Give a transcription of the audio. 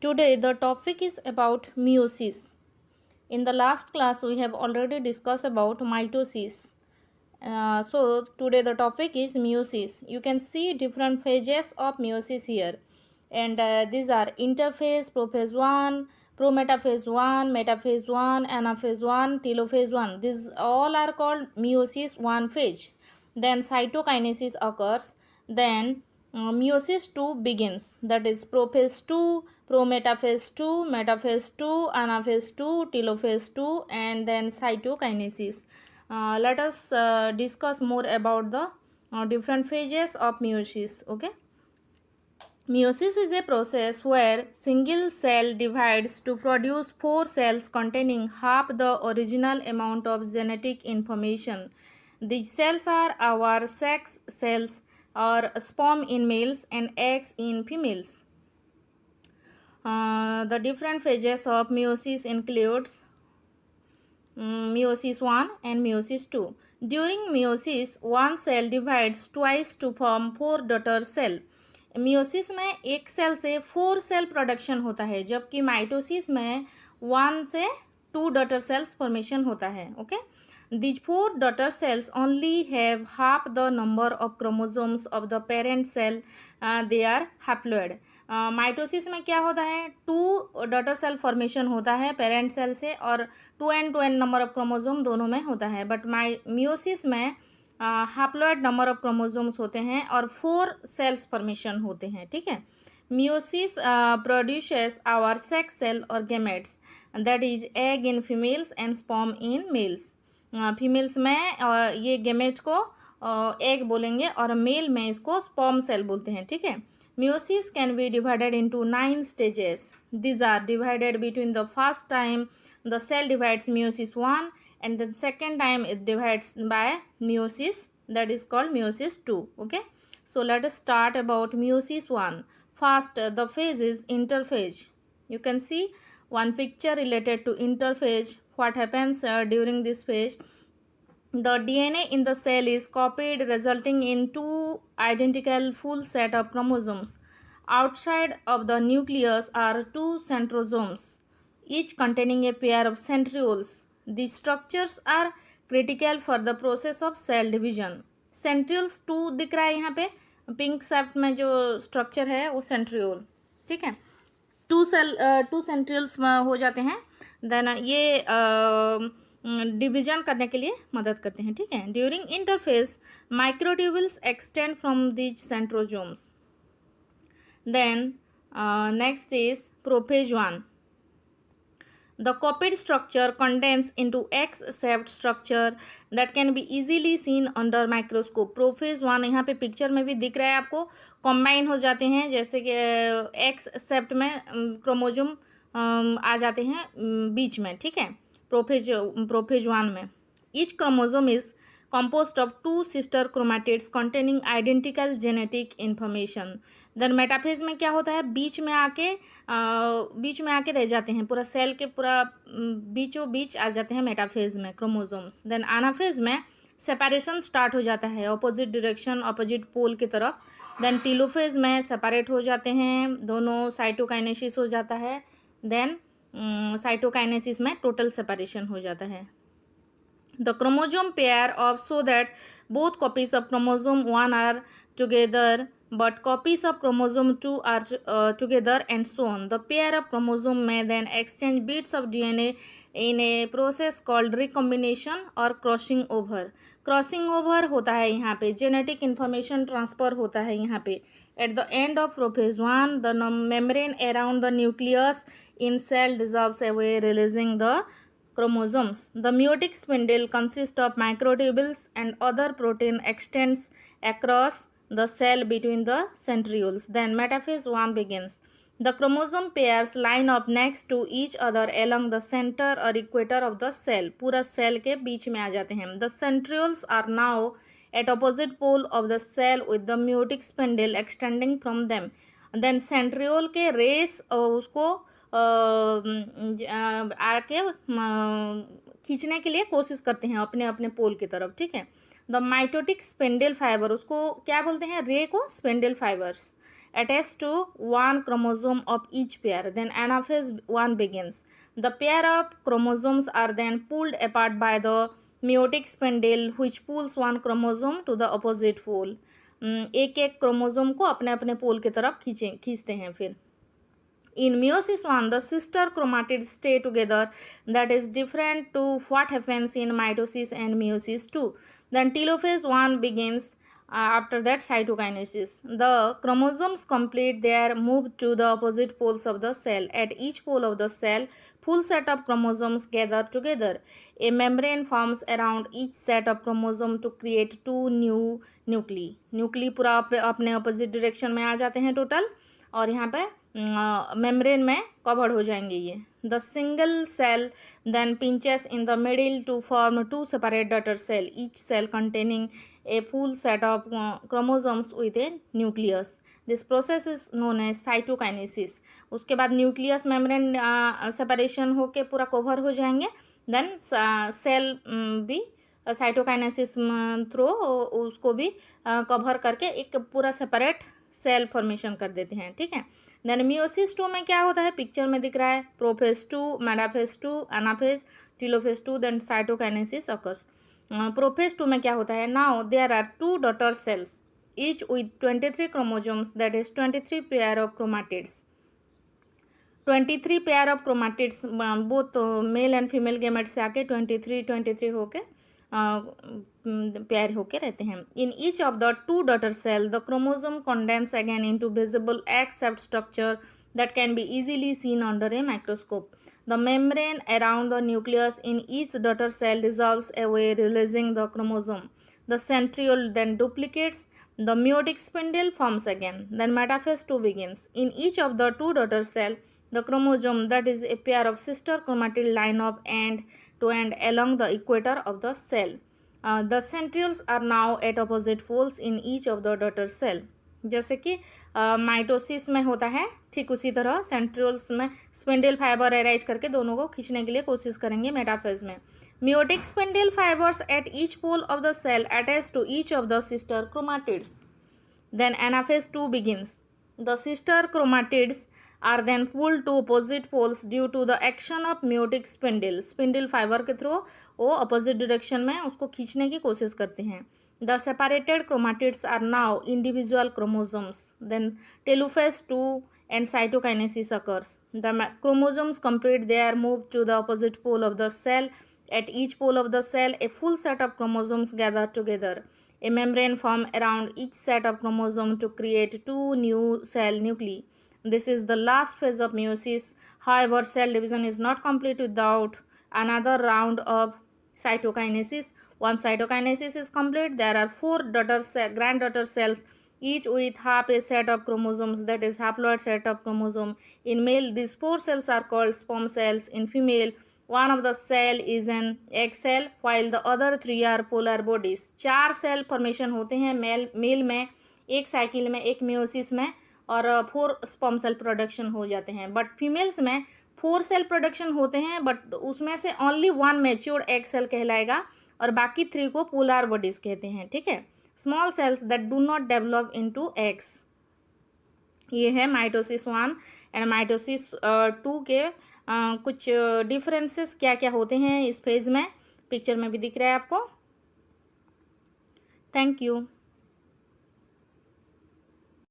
Today the topic is about meiosis. In the last class we have already discussed about mitosis. So today the topic is meiosis. You can see different phases of meiosis here, and these are interphase, prophase 1, prometaphase 1, metaphase 1, anaphase 1, telophase 1. These all are called meiosis 1 phase. Then cytokinesis occurs. Then meiosis 2 begins, that is prophase 2, prometaphase 2, metaphase 2, anaphase 2, telophase 2, and then cytokinesis. Let us discuss more about the different phases of meiosis. Okay. Meiosis is a process where single cell divides to produce 4 cells containing half the original amount of genetic information. These cells are our sex cells, or sperm in males and eggs in females. The different phases of meiosis includes meiosis 1 and meiosis 2. During meiosis, one cell divides twice to form 4 daughter cell. Meiosis में एक cell से 4 cell production होता है, जबकि mitosis में 1 से 2 daughter sales formation होता है. Okay. These 4 daughter cells only have half the number of chromosomes of the parent cell. They are haploid. Mitosis में क्या होता है, 2 डॉटर सेल फॉर्मेशन होता है पेरेंट सेल से, और 2n नंबर ऑफ क्रोमोसोम दोनों में होता है. बट मियोसिस में हैप्लॉइड नंबर ऑफ क्रोमोसोम्स होते हैं और 4 सेल्स फॉर्मेशन होते हैं. ठीक है. Meiosis produces our sex cell और gametes, that is egg in females and sperm in males. Females में ये गेमेट को एग बोलेंगे और मेल में इसको स्पर्म सेल बोलते हैं. ठीक है. Meiosis can be divided into 9 stages. These are divided between the first time the cell divides meiosis 1 and the second time it divides by meiosis, that is called meiosis 2. Okay. So let us start about meiosis 1. First, the phase is interphase. You can see one picture related to interphase. What happens during this phase? The DNA in the cell is copied, resulting in 2 identical full set of chromosomes. Outside of the nucleus are 2 centrosomes, each containing a pair of centrioles. These structures are critical for the process of cell division. Centrioles 2 दिख रहा है यहाँ पे, pink सेप्ट में जो structure है वो centriole. ठीक है. 2 सेंट्रियोल्स हो जाते हैं. देन ये डिवीजन करने के लिए मदद करते हैं. ठीक है. During interphase microtubules extend from these centrosomes. Then next is prophase 1. The copied structure condenses into X-shaped structure that can be easily seen under microscope. Prophase 1 यहाँ पे पिक्चर में भी दिख रहा है आपको, कॉम्बाइन हो जाते हैं, जैसे कि X-shaped में क्रोमोजोम आ जाते हैं बीच में. ठीक है. प्रोफेज 1 में each chromosome is composed of 2 sister chromatids containing identical genetic information. Then metaphase में क्या होता है, बीच में आके रह जाते हैं, पूरा सेल के पूरा बीचों बीच आ जाते हैं मेटाफेज में क्रोमोसोम्स. देन एनाफेज में सेपरेशन स्टार्ट हो जाता है ऑपोजिट डायरेक्शन, ऑपोजिट पोल की तरफ. देन टीलोफेज में सेपरेट हो जाते हैं दोनों, साइटोकाइनेसिस हो जाता है. देन साइटोकाइनेसिस में टोटल सेपरेशन हो जाता है. The chromosome pair of so that both copies of chromosome 1 are together but copies of chromosome 2 are together, and so on. The pair of chromosome may then exchange bits of DNA in a process called recombination or crossing over. Crossing over होता है यहाँ पे, genetic information transfer होता है यहाँ पे. At the end of prophase 1, the membrane around the nucleus in cell dissolves away, releasing the chromosomes. The meiotic spindle consists of microtubules and other protein extends across the cell between the centrioles. Then metaphase 1 begins. The chromosome pairs line up next to each other along the center or equator of the cell. पूरा cell के बीच में आ जाते हैं. The centrioles are now at opposite pole of the cell with the meiotic spindle extending from them. Then centriole के race उसको आके खींचने के लिए कोशिश करते हैं अपने अपने पोल की तरफ. ठीक है. द माइटोटिक स्पेंडल फाइबर, उसको क्या बोलते हैं, रे को spindle fibres. attached to one chromosome of each pair. Then anaphase 1 begins. The pair of chromosomes are then pulled apart by the meiotic spindle which pulls one chromosome to the opposite pole. एक एक chromosome को अपने अपने पोल की तरफ खींचते हैं फिर. In meiosis 1, the sister chromatids stay together. That is different to what happens in mitosis and meiosis 2. Then telophase 1 begins. After that, cytokinesis. The chromosomes complete their move to the opposite poles of the cell. At each pole of the cell, full set of chromosomes gather together. A membrane forms around each set of chromosome to create two new nuclei. Nuclei पूरा अपने opposite direction में आ जाते हैं total, और यहाँ पे membrane में covered हो जाएंगे ये. The single cell then pinches in the middle to form two separate daughter cell, each cell containing a full set of chromosomes with a nucleus. This process is known as cytokinesis. उसके बाद nucleus membrane separation होके पूरा cover हो जाएंगे. Then cell भी cytokinesis through उसको भी cover करके एक पूरा सेपरेट सेल फॉर्मेशन कर देते हैं. ठीक है. देन मियोसिस 2 में क्या होता है, पिक्चर में दिख रहा है. Prophase 2, metaphase 2, anaphase, telophase 2, then cytokinesis occurs. Prophase 2 में क्या होता है, now there are 2 daughter cells each with 23 chromosomes, that is 23 pair of chromatids. 23 pair of chromatids both male and female gamete से आके 23 होके पेयर होके रहते हैं. In each of the 2 daughter cell the chromosome condense again into visible X shaped structure that can be easily seen under a microscope. The membrane around the nucleus in each daughter cell dissolves away, releasing the chromosome. The centriole then duplicates. The meiotic spindle forms again. Then metaphase 2 begins. In each of the 2 daughter cell, the chromosome, that is a pair of sister chromatid, line up end to end along the equator of the cell. The centrioles are now at opposite poles in each of the daughter cell. जैसे कि mitosis में होता है, ठीक उसी तरह centrioles में spindle fibre arrange करके दोनों को खींचने के लिए कोशिश करेंगे मेटाफेज में. Meiotic spindle fibres at each pole of the cell attach to each of the sister chromatids. Then anaphase 2 begins. The sister chromatids are then pulled to opposite poles due to the action of meiotic spindle. Spindle fibre के through वो opposite direction में उसको खींचने की कोशिश करते हैं. The separated chromatids are now individual chromosomes. Then telophase 2 and cytokinesis occurs. The chromosomes complete their move to the opposite pole of the cell. At each pole of the cell, a full set of chromosomes gather together. A membrane forms around each set of chromosomes to create 2 new cell nuclei. This is the last phase of meiosis. However, cell division is not complete without another round of cytokinesis. Once cytokinesis is complete, there are 4 granddaughter cells, each with half a set of chromosomes, that is haploid set of chromosome. In male, these 4 cells are called sperm cells. In female, one of the cell is an egg cell, while the other 3 are polar bodies. 4 cell formation होते हैं mail में, एक cycle में, एक meiosis में, और 4 sperm cell production हो जाते हैं. बट फीमेल्स में 4 सेल प्रोडक्शन होते हैं, बट उसमें से ओनली 1 मैच्योर्ड एग सेल कहलाएगा और बाकी 3 को पोलर बॉडीज कहते हैं. ठीक है. Small cells that do not develop into eggs. ये है माइटोसिस 1 एंड माइटोसिस 2 के कुछ डिफरेंसेस क्या क्या होते हैं इस फेज में, पिक्चर में भी दिख रहा है आपको. Thank you.